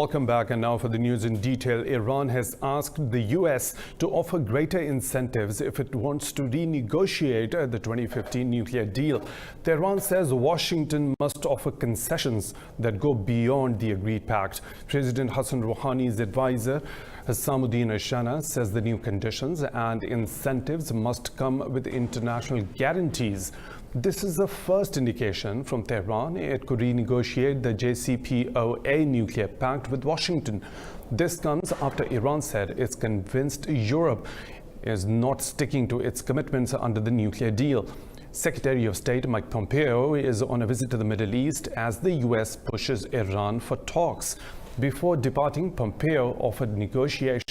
Welcome back, and now for the news in detail. Iran has asked the US to offer greater incentives if it wants to renegotiate the 2015 nuclear deal. Tehran says Washington must offer concessions that go beyond the agreed pact. President Hassan Rouhani's advisor Hassanuddin Ashana says the new conditions and incentives must come with international guarantees. This is the first indication from Tehran it could renegotiate the JCPOA nuclear pact with Washington. This comes after Iran said it's convinced Europe is not sticking to its commitments under the nuclear deal. Secretary of State Mike Pompeo is on a visit to the Middle East as the US pushes Iran for talks. Before departing, Pompeo offered negotiations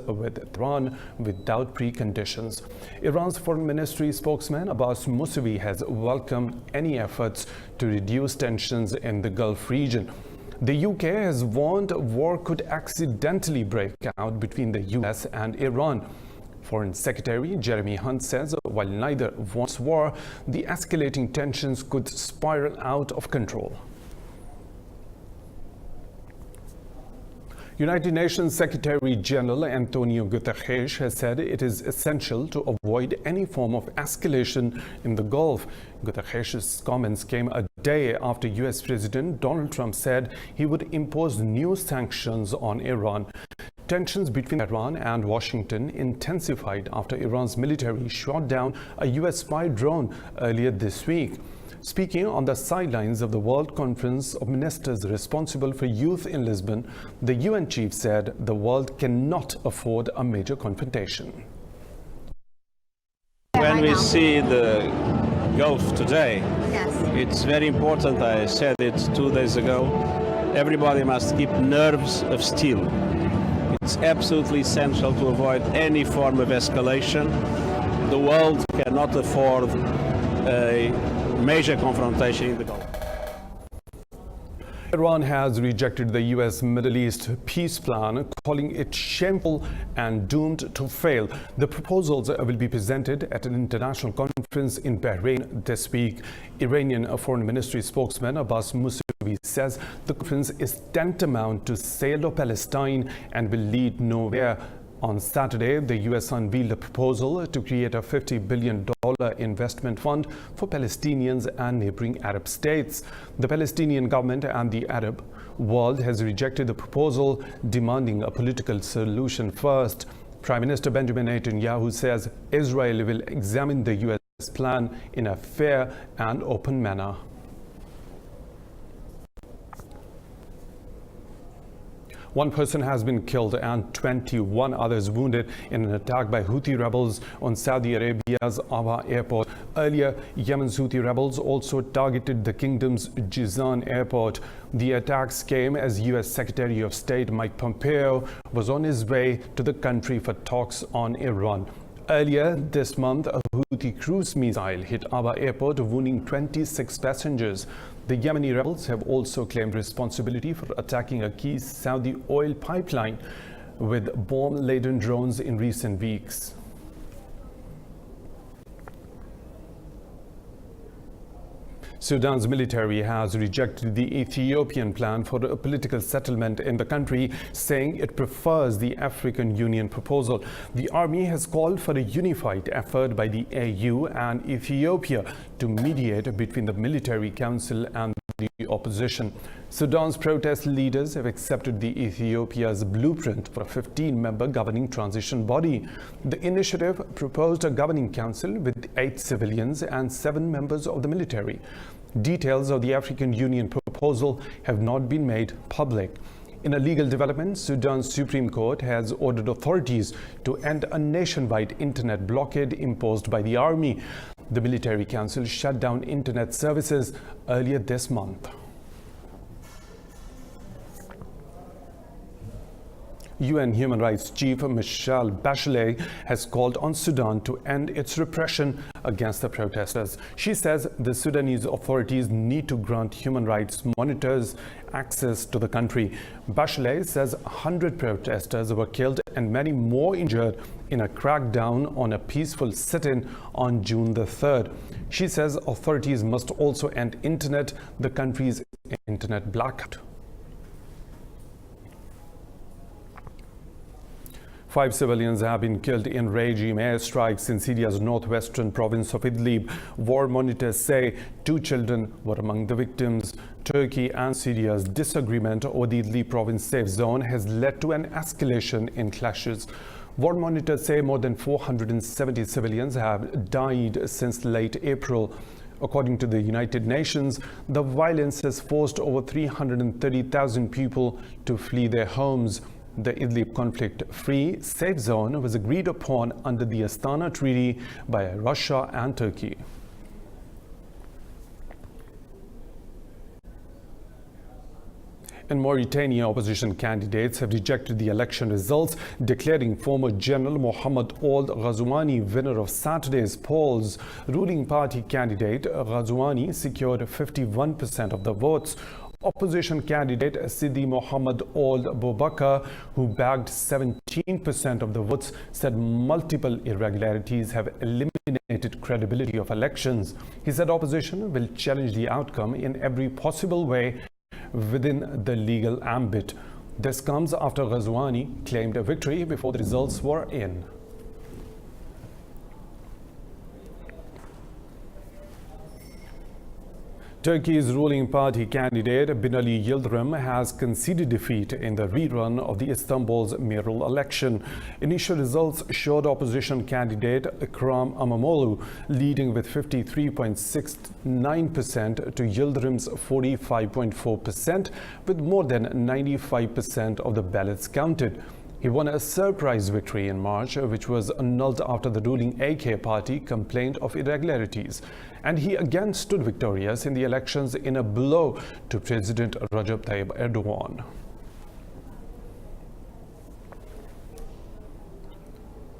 with Iran without preconditions. Iran's foreign ministry spokesman Abbas Mousavi has welcomed any efforts to reduce tensions in the Gulf region. The UK has warned war could accidentally break out between the US and Iran. Foreign Secretary Jeremy Hunt says while neither wants war, the escalating tensions could spiral out of control. United Nations Secretary General Antonio Guterres has said it is essential to avoid any form of escalation in the Gulf. Guterres' comments came a day after US President Donald Trump said he would impose new sanctions on Iran. Tensions between Iran and Washington intensified after Iran's military shot down a US spy drone earlier this week. Speaking on the sidelines of the World Conference of Ministers responsible for youth in Lisbon, the UN chief said the world cannot afford a major confrontation. When we see the Gulf today, it's very important, I said it 2 days ago, everybody must keep nerves of steel. It's absolutely essential to avoid any form of escalation. The world cannot afford a major confrontation in the Gulf. Iran has rejected the US Middle East peace plan, calling it shameful and doomed to fail. The proposals will be presented at an international conference in Bahrain this week. Iranian Foreign Ministry spokesman Abbas Mousavi says the conference is tantamount to sale of Palestine and will lead nowhere. On Saturday, the U.S. unveiled a proposal to create a $50 billion investment fund for Palestinians and neighboring Arab states. The Palestinian government and the Arab world has rejected the proposal, demanding a political solution first. Prime Minister Benjamin Netanyahu says Israel will examine the U.S. plan in a fair and open manner. One person has been killed and 21 others wounded in an attack by Houthi rebels on Saudi Arabia's Aba airport. Earlier, Yemen's Houthi rebels also targeted the kingdom's Jizan airport. The attacks came as U.S. Secretary of State Mike Pompeo was on his way to the country for talks on Iran. Earlier this month, a Houthi cruise missile hit Aba airport, wounding 26 passengers. The Yemeni rebels have also claimed responsibility for attacking a key Saudi oil pipeline with bomb-laden drones in recent weeks. Sudan's military has rejected the Ethiopian plan for a political settlement in the country, saying it prefers the African Union proposal. The army has called for a unified effort by the AU and Ethiopia to mediate between the military council and the opposition. Sudan's protest leaders have accepted the Ethiopia's blueprint for a 15-member governing transition body. The initiative proposed a governing council with 8 civilians and 7 members of the military. Details of the African Union proposal have not been made public. In a legal development, Sudan's Supreme Court has ordered authorities to end a nationwide internet blockade imposed by the army. The military council shut down internet services earlier this month. UN Human Rights Chief Michelle Bachelet has called on Sudan to end its repression against the protesters. She says the Sudanese authorities need to grant human rights monitors access to the country. Bachelet says 100 protesters were killed and many more injured in a crackdown on a peaceful sit-in on June the 3rd. She says authorities must also end the country's internet blackout. 5 civilians have been killed in regime airstrikes in Syria's northwestern province of Idlib. War monitors say 2 children were among the victims. Turkey and Syria's disagreement over the Idlib province safe zone has led to an escalation in clashes. War monitors say more than 470 civilians have died since late April. According to the United Nations, the violence has forced over 330,000 people to flee their homes. The Idlib conflict-free safe zone was agreed upon under the Astana Treaty by Russia and Turkey. In Mauritania, opposition candidates have rejected the election results, declaring former General Mohamed Ould Ghazouani winner of Saturday's polls. Ruling party candidate Ghazouani secured 51% of the votes. Opposition candidate Sidi Mohamed Ould Boubacar, who bagged 17% of the votes, said multiple irregularities have eliminated credibility of elections. He said opposition will challenge the outcome in every possible way within the legal ambit. This comes after Ghazouani claimed a victory before the results were in. Turkey's ruling party candidate Binali Yildirim has conceded defeat in the rerun of the Istanbul's mayoral election. Initial results showed opposition candidate Ekrem İmamoğlu leading with 53.69% to Yildirim's 45.4%, with more than 95% of the ballots counted. He won a surprise victory in March, which was annulled after the ruling AK party complained of irregularities. And he again stood victorious in the elections in a blow to President Recep Tayyip Erdogan.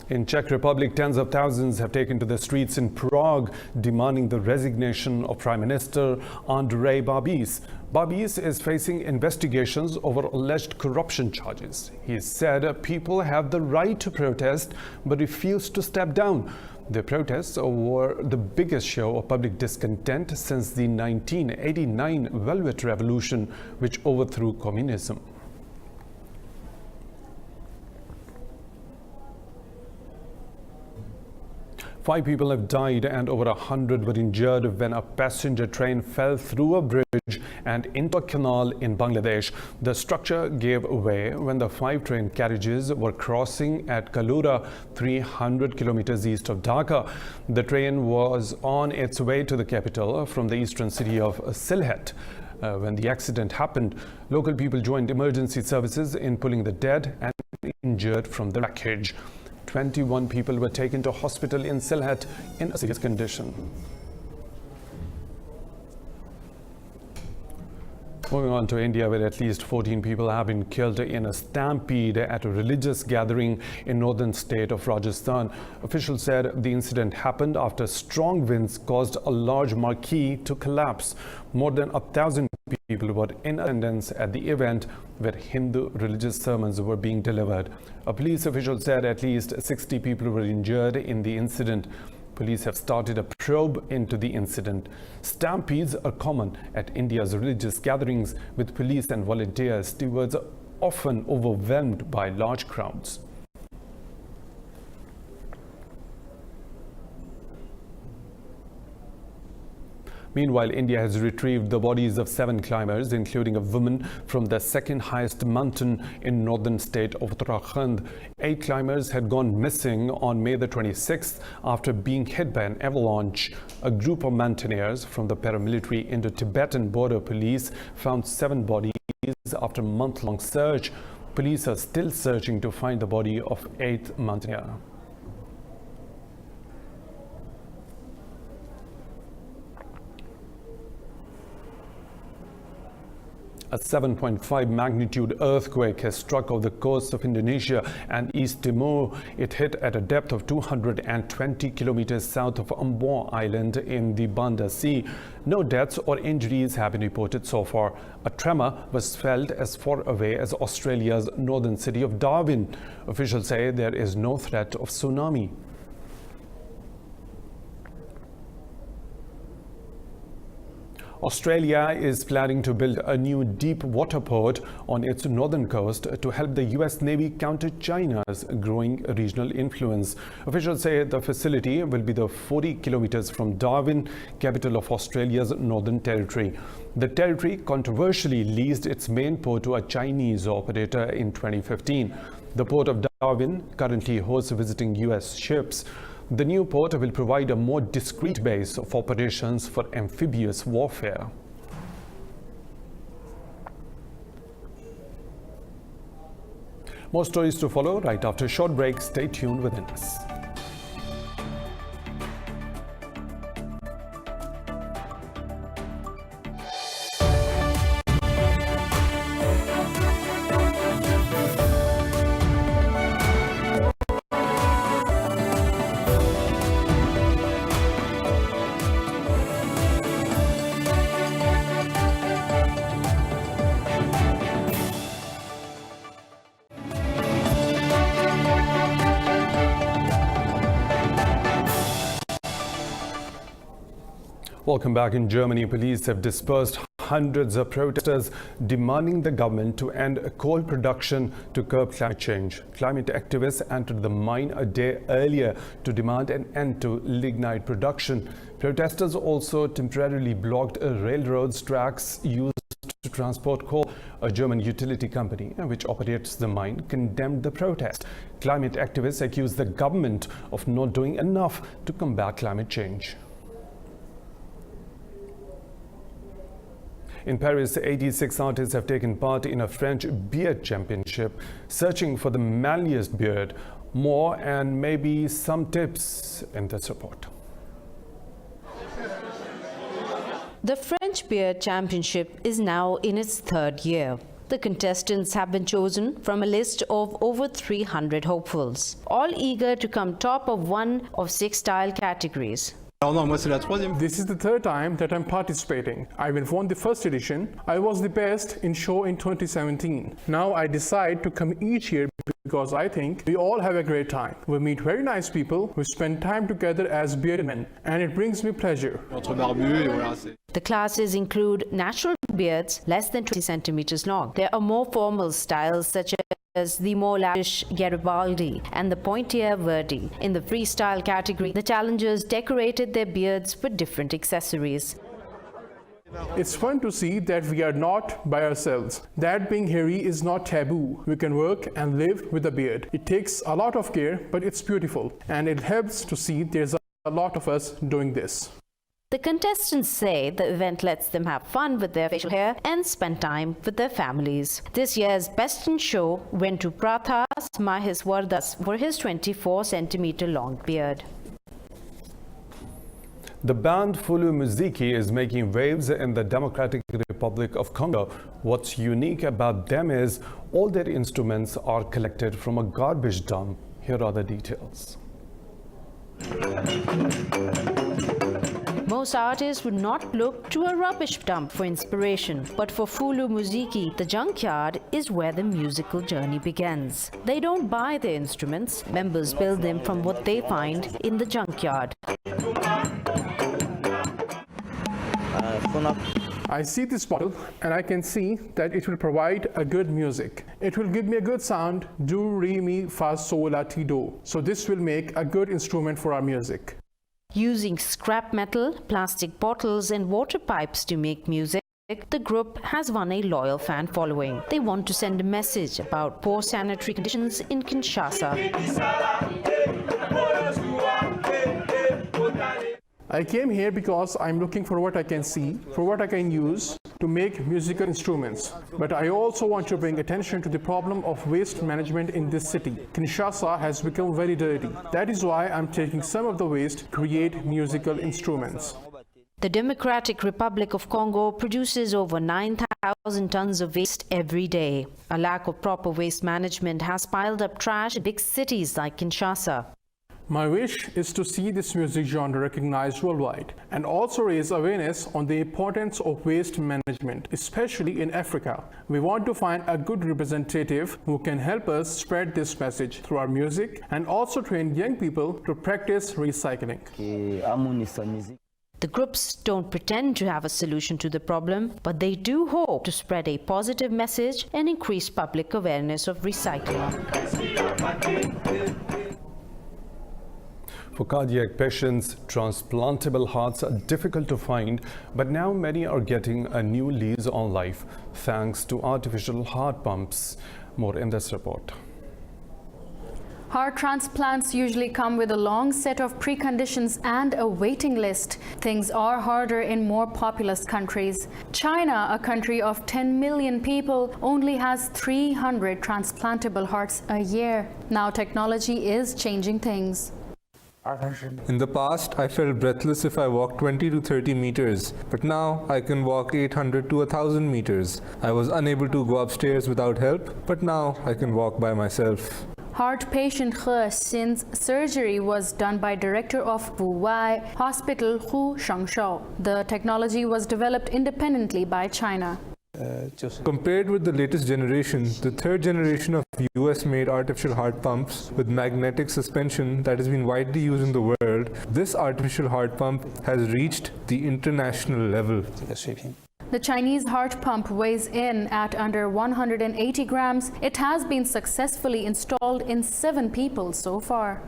In Czech Republic, tens of thousands have taken to the streets in Prague, demanding the resignation of Prime Minister Andrej Babiš. Babiš is facing investigations over alleged corruption charges. He said people have the right to protest, but refused to step down. The protests were the biggest show of public discontent since the 1989 Velvet Revolution, which overthrew communism. Five people have died and over 100 were injured when a passenger train fell through a bridge and into a canal in Bangladesh. The structure gave way when the 5 train carriages were crossing at Kalura, 300 kilometers east of Dhaka. The train was on its way to the capital from the eastern city of Sylhet. When the accident happened, local people joined emergency services in pulling the dead and injured from the wreckage. 21 people were taken to hospital in Sylhet in a serious condition. Moving on to India, where at least 14 people have been killed in a stampede at a religious gathering in northern state of Rajasthan. Officials said the incident happened after strong winds caused a large marquee to collapse. More than 1,000 people were in attendance at the event where Hindu religious sermons were being delivered. A police official said at least 60 people were injured in the incident. Police have started a probe into the incident. Stampedes are common at India's religious gatherings, with police and volunteer stewards often overwhelmed by large crowds. Meanwhile, India has retrieved the bodies of 7 climbers, including a woman from the second highest mountain in northern state of Uttarakhand. 8 climbers had gone missing on May the 26th after being hit by an avalanche. A group of mountaineers from the paramilitary Indo-Tibetan border police found 7 bodies after a month-long search. Police are still searching to find the body of 8th mountaineer. A 7.5 magnitude earthquake has struck off the coast of Indonesia and East Timor. It hit at a depth of 220 kilometers south of Ambon Island in the Banda Sea. No deaths or injuries have been reported so far. A tremor was felt as far away as Australia's northern city of Darwin. Officials say there is no threat of tsunami. Australia is planning to build a new deep water port on its northern coast to help the US Navy counter China's growing regional influence. Officials say the facility will be 40 kilometers from Darwin, capital of Australia's Northern Territory. The territory controversially leased its main port to a Chinese operator in 2015. The port of Darwin currently hosts visiting US ships. The new port will provide a more discreet base of operations for amphibious warfare. More stories to follow right after a short break. Stay tuned with Indus. Welcome back. In Germany, police have dispersed hundreds of protesters demanding the government to end coal production to curb climate change. Climate activists entered the mine a day earlier to demand an end to lignite production. Protesters also temporarily blocked railroad tracks used to transport coal. A German utility company which operates the mine condemned the protest. Climate activists accused the government of not doing enough to combat climate change. In Paris, 86 artists have taken part in a French beard championship, searching for the manliest beard. More and maybe some tips in this report. The French Beard Championship is now in its third year. The contestants have been chosen from a list of over 300 hopefuls, all eager to come top of one of 6 style categories. This is the third time that I'm participating. I won the first edition. I was the best in show in 2017. Now I decide to come each year because I think we all have a great time. We meet very nice people, we spend time together as bearded men, and it brings me pleasure. The classes include natural beards less than 20 centimeters long. There are more formal styles such as the more lavish Garibaldi and the pointier Verdi. In the freestyle category, the challengers decorated their beards with different accessories. It's fun to see that we are not by ourselves. That being hairy is not taboo. We can work and live with a beard. It takes a lot of care, but it's beautiful, and it helps to see there's a lot of us doing this. The contestants say the event lets them have fun with their facial hair and spend time with their families. This year's Best in Show went to Prathas Maheswardas for his 24-centimeter long beard. The band Fulu Muziki is making waves in the Democratic Republic of Congo. What's unique about them is all their instruments are collected from a garbage dump. Here are the details. Most artists would not look to a rubbish dump for inspiration, but for Fulu Muziki, the junkyard is where the musical journey begins. They don't buy their instruments, members build them from what they find in the junkyard. I see this bottle and I can see that it will provide a good music. It will give me a good sound, do, re, mi, fa, sol, la, ti, do. So this will make a good instrument for our music. Using scrap metal, plastic bottles and water pipes to make music, the group has won a loyal fan following. They want to send a message about poor sanitary conditions in Kinshasa. I came here because I'm looking for what I can see, for what I can use to make musical instruments. But I also want to bring attention to the problem of waste management in this city. Kinshasa has become very dirty. That is why I'm taking some of the waste to create musical instruments. The Democratic Republic of Congo produces over 9,000 tons of waste every day. A lack of proper waste management has piled up trash in big cities like Kinshasa. My wish is to see this music genre recognized worldwide and also raise awareness on the importance of waste management, especially in Africa. We want to find a good representative who can help us spread this message through our music and also train young people to practice recycling. The groups don't pretend to have a solution to the problem, but they do hope to spread a positive message and increase public awareness of recycling. For cardiac patients, transplantable hearts are difficult to find, but now many are getting a new lease on life thanks to artificial heart pumps. More in this report. Heart transplants usually come with a long set of preconditions and a waiting list. Things are harder in more populous countries. China, a country of 10 million people, only has 300 transplantable hearts a year. Now technology is changing things. In the past, I felt breathless if I walked 20 to 30 meters, but now I can walk 800 to 1,000 meters. I was unable to go upstairs without help, but now I can walk by myself. Heart patient He Xin's surgery was done by director of Wuwai Hospital Hu Shengshou. The technology was developed independently by China. Compared with the latest generation, the third generation of US-made artificial heart pumps with magnetic suspension that has been widely used in the world, this artificial heart pump has reached the international level. The Chinese heart pump weighs in at under 180 grams. It has been successfully installed in 7 people so far.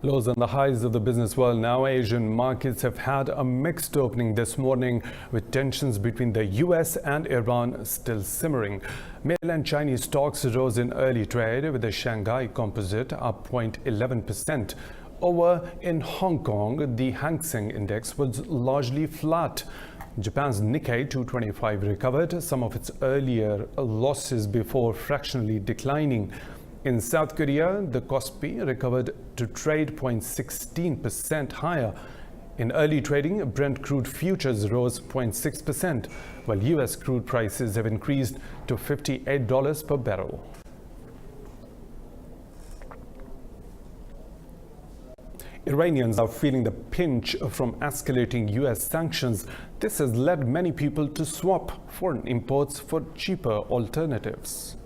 Lows and the highs of the business world now. Asian markets have had a mixed opening this morning, with tensions between the US and Iran still simmering. Mainland Chinese stocks rose in early trade, with the Shanghai Composite up 0.11%. Over in Hong Kong, the Hang Seng Index was largely flat. Japan's Nikkei 225 recovered some of its earlier losses before fractionally declining. In South Korea, the Kospi recovered to trade 0.16% higher. In early trading, Brent crude futures rose 0.6%, while US crude prices have increased to $58 per barrel. Iranians are feeling the pinch from escalating US sanctions. This has led many people to swap foreign imports for cheaper alternatives.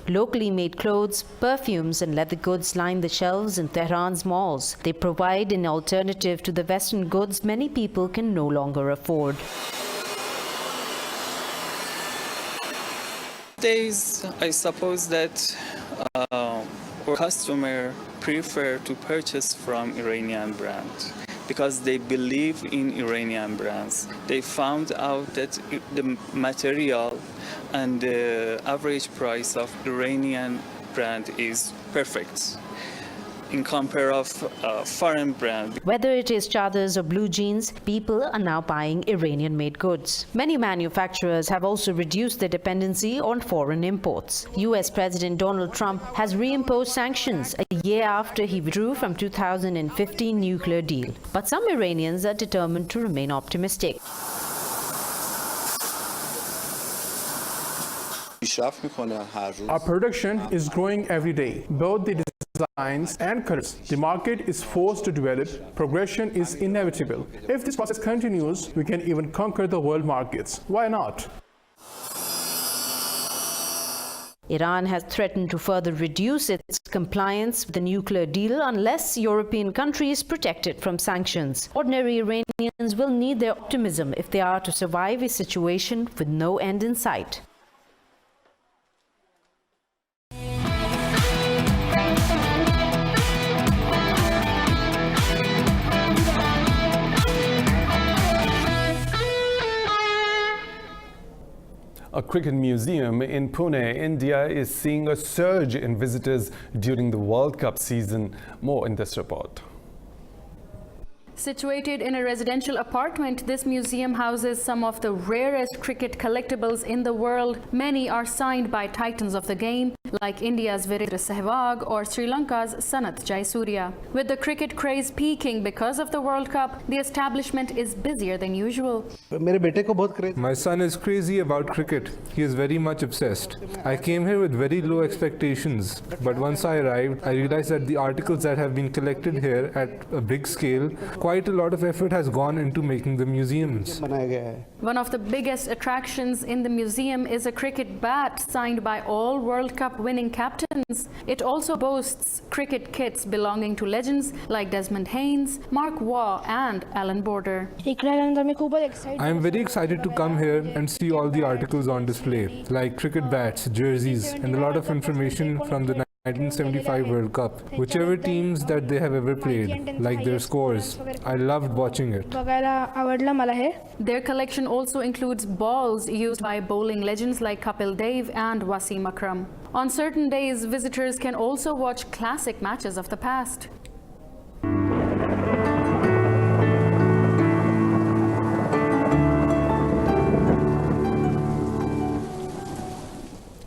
Locally made clothes, perfumes and leather goods line the shelves in Tehran's malls. They provide an alternative to the Western goods many people can no longer afford. Days, I suppose that our customers prefer to purchase from Iranian brands because they believe in Iranian brands. They found out that the material and the average price of Iranian brand is perfect in compare of foreign brand. Whether it is chadars or blue jeans, people are now buying Iranian-made goods. Many manufacturers have also reduced their dependency on foreign imports. US President Donald Trump has reimposed sanctions a year after he withdrew from 2015 nuclear deal. But some Iranians are determined to remain optimistic. Our production is growing every day, both the designs and colors. The market is forced to develop. Progression is inevitable. If this process continues, we can even conquer the world markets. Why not? Iran has threatened to further reduce its compliance with the nuclear deal unless European countries protect it from sanctions. Ordinary Iranians will need their optimism if they are to survive a situation with no end in sight. A cricket museum in Pune, India is seeing a surge in visitors during the World Cup season. More in this report. Situated in a residential apartment, this museum houses some of the rarest cricket collectibles in the world. Many are signed by titans of the game, like India's Virendra Sehwag or Sri Lanka's Sanat Jayasuriya. With the cricket craze peaking because of the World Cup, the establishment is busier than usual. My son is crazy about cricket. He is very much obsessed. I came here with very low expectations, but once I arrived, I realized that the articles that have been collected here at a big scale quite a lot of effort has gone into making the museums. One of the biggest attractions in the museum is a cricket bat signed by all World Cup winning captains. It also boasts cricket kits belonging to legends like Desmond Haynes, Mark Waugh and Alan Border. I am very excited to come here and see all the articles on display, like cricket bats, jerseys, and a lot of information from the 1975 World Cup, whichever teams that they have ever played, like their scores. I loved watching it. Their collection also includes balls used by bowling legends like Kapil Dev and Wasim Akram. On certain days, visitors can also watch classic matches of the past.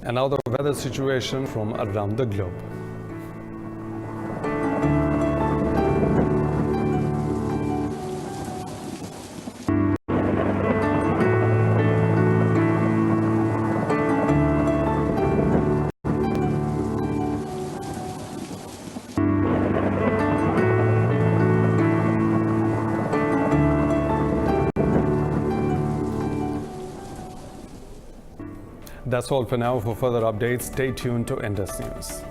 And now the weather situation from around the globe. That's all for now. For further updates, stay tuned to Indus News.